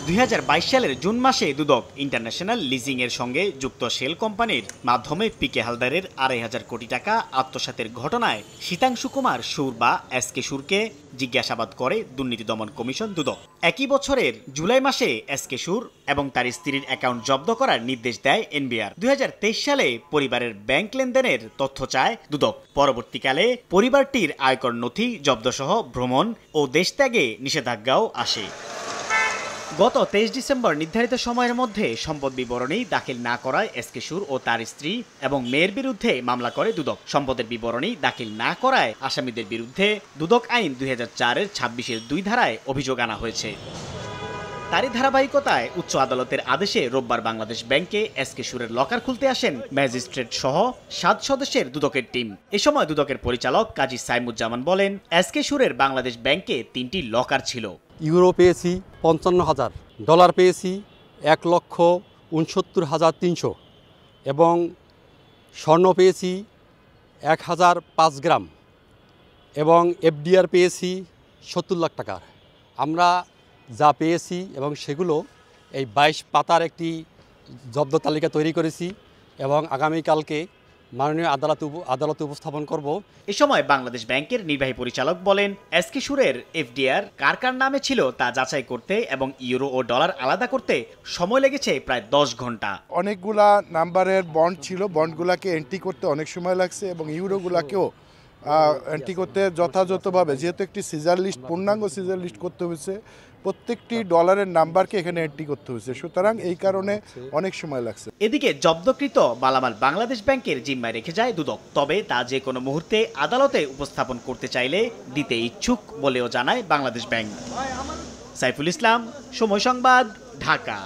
2022 সালের জুন মাসে দুদক international leasing এর সঙ্গে যুক্ত শেল কোম্পানির মাধ্যমে পিকে হালদারের 2,500 কোটি টাকা আত্মসাতের ঘটনায় শীতাংশু কুমার সুর বা এসকে সুরকে জিজ্ঞাসাবাদ করে দুর্নীতি দমন কমিশন দুদক। একই বছরের জুলাই মাসে এসকে সুর এবং তার স্ত্রীর অ্যাকাউন্ট জব্দ করার নির্দেশ দেয় এনবিআর। 2023 সালে পরিবারের ব্যাংক লেনদেনের তথ্য চায় দুদক। পরবর্তীকালে পরিবারটির আয়কর নথি জব্দসহ ভ্রমণ ও দেশত্যাগে নিষেধাজ্ঞাও আসে। গত 23 ডিসেম্বর নির্ধারিত সময়ের মধ্যে সম্পদ বিবরণী দাখিল না করায় এসকে সুর ও তার স্ত্রী এবং মেয়ের বিরুদ্ধে মামলা করে দুদক। সম্পদের বিবরণী দাখিল না করায় আসামিদের বিরুদ্ধে দুদক আইন 2004-এর 26-এর 2 ধারায় অভিযোগ আনা হয়েছে। তারই ধারাবাহিকতায় উচ্চ আদালতের আদেশে রোববার বাংলাদেশ ব্যাংকে এসকে সুরের লকার খুলতে আসেন ম্যাজিস্ট্রেট সহ 7 সদস্যের দুদকের টিম। এ সময় দুদকের পরিচালক কাজী সাইমুজ্জামান বলেন, এসকে সুরের বাংলাদেশ ব্যাংকে 3টি লকার ছিল। ইউরো পেয়েছি 55,000, ডলার পেয়েছি 1,69,300 এবং স্বর্ণ পেয়েছি 1,005 গ্রাম এবং এফডিআর পেয়েছি 70 লাখ টাকার। আমরা যা পেয়েছি এবং সেগুলো এই 22 পাতার একটি জব্দ তালিকা তৈরি করেছি এবং আগামীকালকে মাননীয় আদালতে উপস্থাপন করব। এ সময় বাংলাদেশ ব্যাংকের নির্বাহী পরিচালক বলেন, এসকে সুরের এফডিআর কার কার নামে ছিল তা যাচাই করতে এবং ইউরো ও ডলার আলাদা করতে সময় লেগেছে প্রায় 10 ঘন্টা। অনেকগুলা নাম্বারের বন্ড ছিল, বন্ডগুলাকে এন্ট্রি করতে অনেক সময় লাগছে এবং ইউরোগুলাকেও এন্ট্রি করতে যথাযথভাবে, যেহেতু একটি সিজার লিস্ট, পূর্ণাঙ্গ সিজার লিস্ট করতে হয়েছে, প্রত্যেকটি ডলারের নাম্বারকে এখানে এন্ট্রি করতে হয়েছে, সুতরাং এই কারণে অনেক সময় লাগছে। এদিকে জব্দকৃত মালামাল বাংলাদেশ ব্যাংকের জিম্মায় রেখে যায় দুদক, তবে তা যে কোনো মুহূর্তে আদালতে উপস্থাপন করতে চাইলে দিতে ইচ্ছুক বলেও জানায় বাংলাদেশ ব্যাংক। সাইফুল ইসলাম, সময় সংবাদ, ঢাকা।